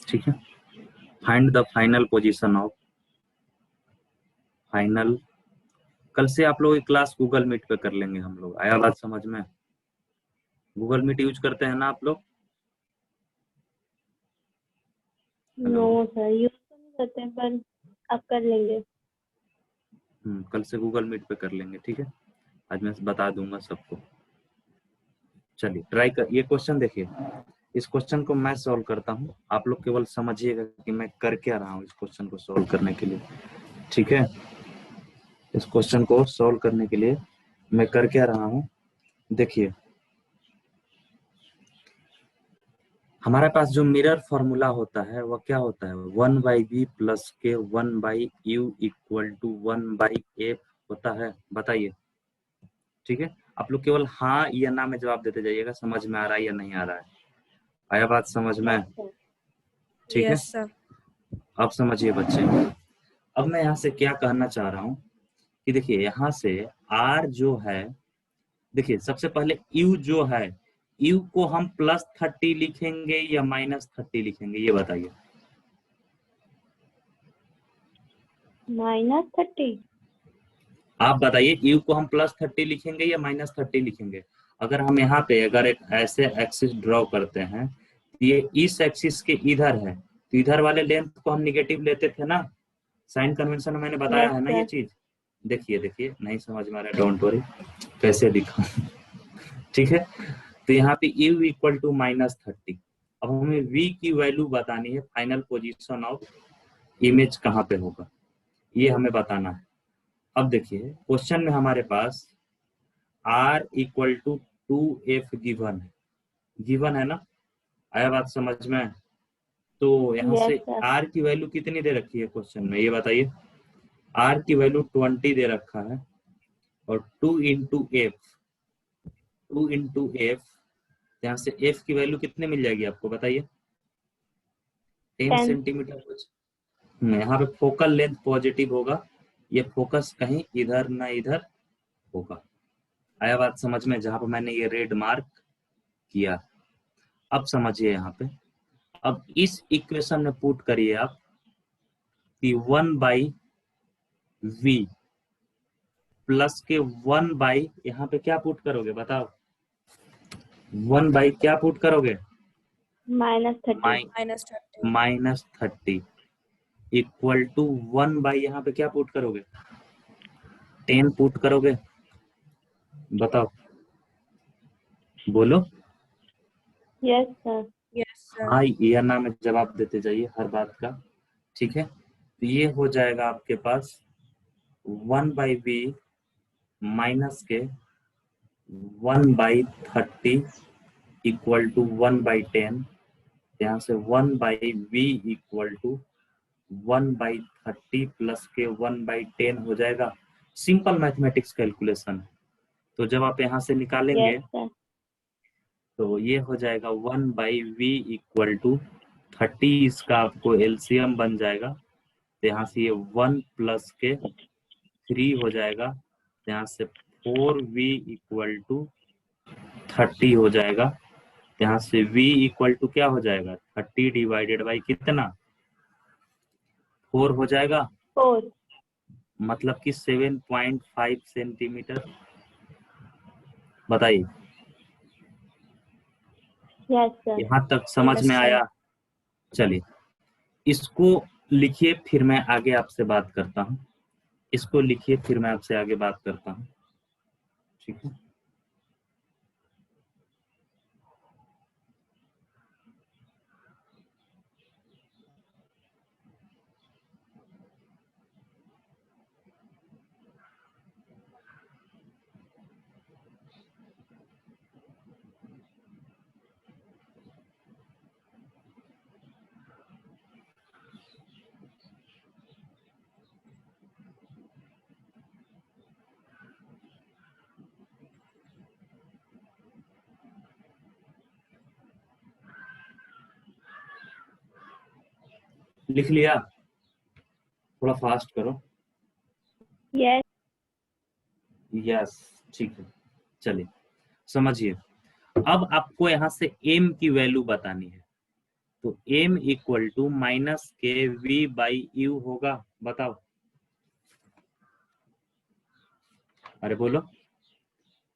ठीक है। Find the final position of final. कल से आप लोग की क्लास गूगल मीट पे कर लेंगे हम लोग। आया बात समझ में? गूगल मीट यूज करते हैं ना आप लोग? नो सर, यूज तो नहीं करते हैं, पर अब कर लेंगे। कल से गूगल मीट पे कर लेंगे, ठीक है। आज मैं बता दूंगा सबको। चलिए ट्राई कर, ये क्वेश्चन देखिए। इस क्वेश्चन को मैं सॉल्व करता हूँ, आप लोग केवल समझिएगा कि मैं कर क्या रहा हूँ इस क्वेश्चन को सॉल्व करने के लिए, ठीक है। इस क्वेश्चन को सॉल्व करने के लिए मैं कर क्या रहा हूँ, देखिए। हमारे पास जो मिरर फॉर्मूला होता है वो क्या होता है, 1/b प्लस के 1/u इक्वल टू 1/f होता है। बताइए, ठीक है। आप लोग केवल हाँ या ना में जवाब देते जाइएगा, समझ में आ रहा है या नहीं आ रहा है। आया बात समझ में? ठीक है। Yes sir. अब समझिए बच्चे, अब मैं यहाँ से क्या कहना चाह रहा हूँ कि देखिए यहाँ से r जो है, देखिए सबसे पहले u जो है, u को हम +30 लिखेंगे या -30 लिखेंगे, ये बताइए। -30। आप बताइए, u को हम +30 लिखेंगे या -30 लिखेंगे। अगर हम यहाँ पे अगर एक ऐसे एक्सिस ड्रॉ करते हैं, ये इस एक्सिस के इधर है, तो इधर वाले लेंथ को हम निगेटिव लेते थे ना, साइन कन्वेंशन में मैंने बताया है ना ये चीज। देखिए देखिए, नहीं समझ में आ रहा है, डोंट वरी, कैसे लिखा ठीक है। तो यहाँ पे u इक्वल टू -30। अब हमें v की वैल्यू बतानी है, फाइनल पोजीशन ऑफ इमेज कहाँ पे होगा, ये हमें बताना है। अब देखिए क्वेश्चन में हमारे पास r equal to 2f given है ना। आया बात समझ में? तो यहाँ से r की वैल्यू कितनी दे रखी है क्वेश्चन में, ये बताइए। r की वैल्यू 20 दे रखा है, और 2 इंटू एफ, यहाँ से f की वैल्यू कितने मिल जाएगी आपको, बताइए। 10 सेंटीमीटर कुछ। यहाँ पे फोकल लेंथ पॉजिटिव होगा, ये फोकस कहीं इधर ना इधर होगा। आया बात समझ में, जहां पर मैंने ये रेड मार्क किया। अब समझिए यहाँ पे, अब इस इक्वेशन में पुट करिए आप कि 1/v प्लस के 1/ यहाँ पे क्या पुट करोगे बताओ, 1/ क्या पुट करोगे, -30 इक्वल टू 1/ यहाँ पे क्या पुट करोगे, 10 पुट करोगे। बताओ, बोलो। Yes sir. हाँ या ना में जवाब देते जाइए हर बात का, ठीक है। तो ये हो जाएगा आपके पास 1/v माइनस के 1/30 इक्वल टू 1/10। यहाँ से 1/v इक्वल टू 1/30 प्लस के 1/10 हो जाएगा। Simple mathematics calculation. तो जब आप यहाँ से निकालेंगे तो ये हो जाएगा 1/v इक्वल टू 30, इसका आपको एलसीएम बन जाएगा। तो यहाँ से ये 1 प्लस के 3 हो जाएगा, तो यहाँ से 4v इक्वल टू 30 हो जाएगा। यहाँ से v इक्वल टू क्या हो जाएगा, 30 डिवाइडेड बाई कितना, 4 हो जाएगा। 4 मतलब कि 7.5 सेंटीमीटर। बताइए, यहाँ तक समझ में आया? चलिए इसको लिखिए, फिर मैं आगे आपसे बात करता हूँ। इसको लिखिए, फिर मैं आपसे आगे बात करता हूँ, ठीक है। लिख लिया? थोड़ा फास्ट करो। यस ठीक है। चलिए समझिए, अब आपको यहाँ से m की वैल्यू बतानी है। तो m इक्वल टू माइनस के v बाई यू होगा, बताओ। अरे बोलो,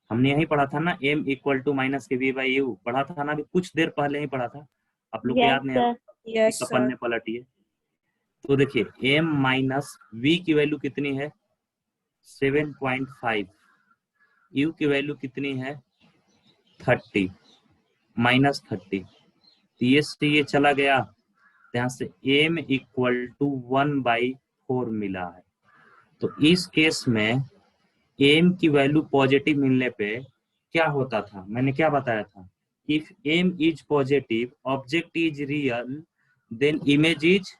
हमने यही पढ़ा था ना, m इक्वल टू माइनस के v बाई यू पढ़ा था ना, अभी कुछ देर पहले ही पढ़ा था। आप लोग को यस याद नहीं आ सर। रहा? यस इसका सर। पन्ने पलटिए। तो देखिए m माइनस v की वैल्यू कितनी है 7.5, u की वैल्यू कितनी है 30 माइनस 30, तो ये से ये चला गया, तो यहाँ से m इक्वल टू 1/4 मिला है। तो इस केस में m की वैल्यू पॉजिटिव मिलने पे क्या होता था, मैंने क्या बताया था, if m is positive object is real then image is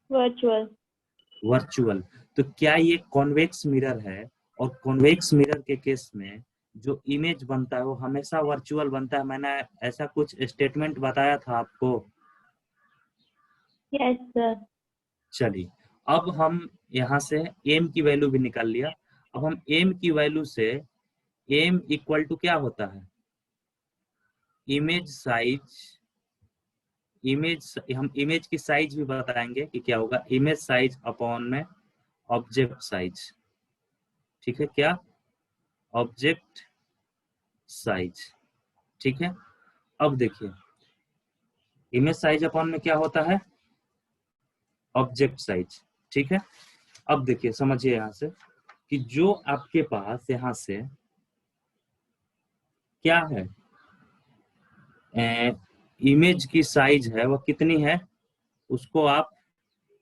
virtual. Virtual. तो क्या ये कॉन्वेक्स मिरर है, और कॉन्वेक्स मिरर के केस में जो इमेज बनता है वो हमेशा वर्चुअल बनता है। मैंने ऐसा कुछ स्टेटमेंट बताया था आपको। Yes sir. चलिए, अब हम यहाँ से m की वैल्यू भी निकाल लिया। अब हम m की वैल्यू से m इक्वल टू क्या होता है, इमेज साइज, हम इमेज की साइज भी बताएंगे कि क्या होगा, इमेज साइज अपॉन में ऑब्जेक्ट साइज। ठीक है, क्या ऑब्जेक्ट साइज। ठीक है, अब देखिए इमेज साइज अपॉन में क्या होता है, ऑब्जेक्ट साइज। ठीक है, अब देखिए समझिए यहां से कि जो आपके पास यहां से क्या है, इमेज की साइज है वो कितनी है, उसको आप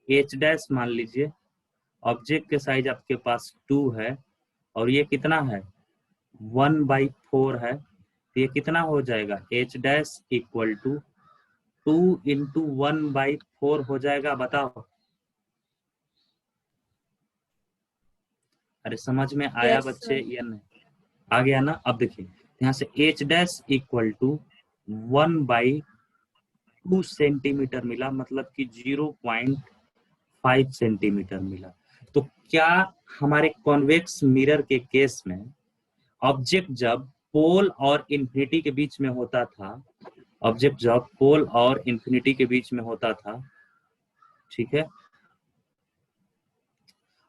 h डैश मान लीजिए। ऑब्जेक्ट के साइज आपके पास 2 है, और ये कितना है 1/4 है, तो ये कितना हो जाएगा h dash equal to 2 into 1/4 हो जाएगा, बताओ। अरे समझ में आया Yes, बच्चे sir. या नहीं, आ गया ना। अब देखिए यहाँ से h dash equal to 1/2 centimetre मिला, मतलब कि 0.5 सेंटीमीटर मिला। तो क्या हमारे कॉन्वेक्स मिरर के केस में ऑब्जेक्ट जब पोल और इन्फिनिटी के बीच में होता था, ऑब्जेक्ट जब पोल और इन्फिनिटी के बीच में होता था, ठीक है,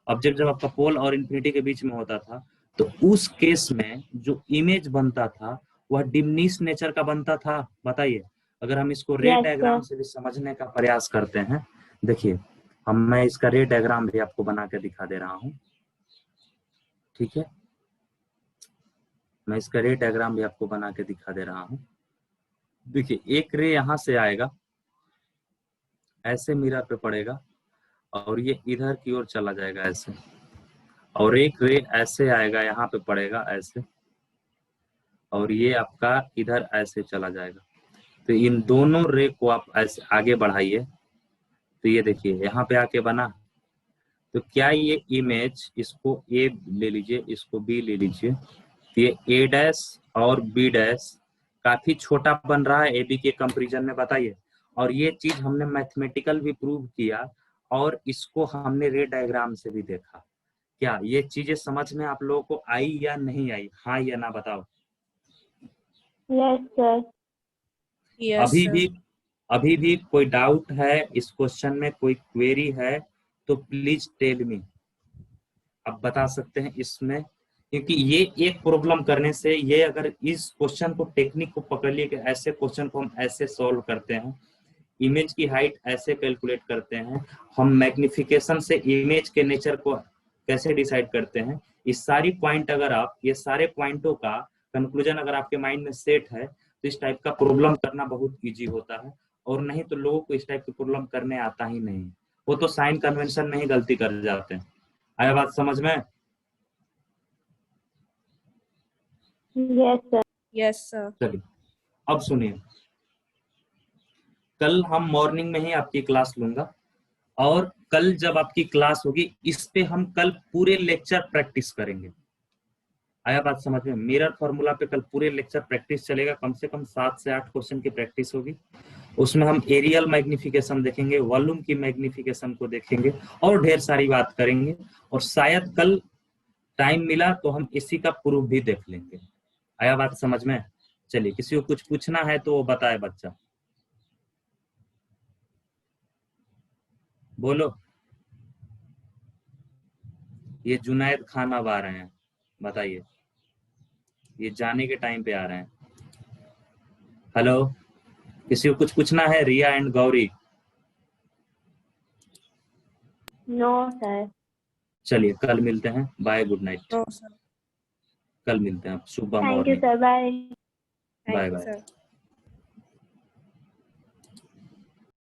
ऑब्जेक्ट जब आपका पोल और इन्फिनिटी के बीच में होता था, तो उस केस में जो इमेज बनता था वह डिमनिश नेचर का बनता था, बताइए। अगर हम इसको रे Yes, डायग्राम sir. से भी समझने का प्रयास करते हैं, देखिए मैं इसका रे डायग्राम भी आपको बना के दिखा दे रहा हूँ। ठीक है, मैं इसका रे डायग्राम भी आपको बना के दिखा दे रहा हूँ। देखिए एक रे यहाँ से आएगा, ऐसे मिरर पे पड़ेगा, और ये इधर की ओर चला जाएगा ऐसे, और एक रे ऐसे आएगा यहाँ पे पड़ेगा ऐसे, और ये आपका इधर ऐसे चला जाएगा। तो इन दोनों रे को आप ऐसे आगे बढ़ाइए, तो ये देखिए यहाँ पे आके बना। तो क्या ये इमेज, इसको ए ले लीजिए, इसको बी ले लीजिए, तो ये ए डैश और बी डैश काफी छोटा बन रहा है ए बी के कंपैरिजन में, बताइए। और ये चीज हमने मैथमेटिकल भी प्रूव किया, और इसको हमने रे डायग्राम से भी देखा। क्या ये चीजें समझ में आप लोगों को आई या नहीं आई, हाँ या ना बताओ। Yes, sir. Yes, sir. अभी भी कोई डाउट है इस क्वेश्चन में, कोई क्वेरी है तो प्लीज टेल मी, आप बता सकते हैं इसमें। क्योंकि ये एक प्रॉब्लम करने से, ये अगर इस क्वेश्चन को टेक्निक को पकड़ लिए कि ऐसे क्वेश्चन को हम ऐसे सॉल्व करते हैं, इमेज की हाइट ऐसे कैलकुलेट करते हैं, हम मैग्निफिकेशन से इमेज के नेचर को कैसे डिसाइड करते हैं, इस सारी पॉइंट अगर आप, ये सारे पॉइंटों का कंक्लूजन अगर आपके माइंड में सेट है, तो इस टाइप का प्रॉब्लम करना बहुत इजी होता है। और नहीं तो लोगों को इस टाइप की प्रॉब्लम करने आता ही नहीं, वो तो साइन कन्वेंशन में ही गलती कर जाते हैं। आया बात समझ में? Yes, sir. Yes, sir. चलिए अब सुनिए, कल हम मॉर्निंग में ही आपकी क्लास लूंगा, और कल जब आपकी क्लास होगी इस पे हम कल पूरे लेक्चर प्रैक्टिस करेंगे। आया बात समझ में? मिरर फॉर्मूला पे कल पूरे लेक्चर प्रैक्टिस चलेगा, कम से कम 7 से 8 क्वेश्चन की प्रैक्टिस होगी। उसमें हम एरियल मैग्निफिकेशन देखेंगे, वॉल्यूम की मैग्निफिकेशन को देखेंगे, और ढेर सारी बात करेंगे। और शायद कल टाइम मिला तो हम इसी का प्रूफ भी देख लेंगे। आया बात समझ में? चलिए, किसी को कुछ पूछना है तो वो बताए बच्चा। बोलो। ये जुनैद खान अब आ रहे हैं, बताइए। ये जाने के टाइम पे आ रहे हैं। हेलो, किसी को कुछ पूछना है? Riya and Gauri. No sir. चलिए कल मिलते हैं, bye, good night. No sir. कल मिलते हैं, सुबह thank you morning. Sir, bye. Bye thank you bye. Sir.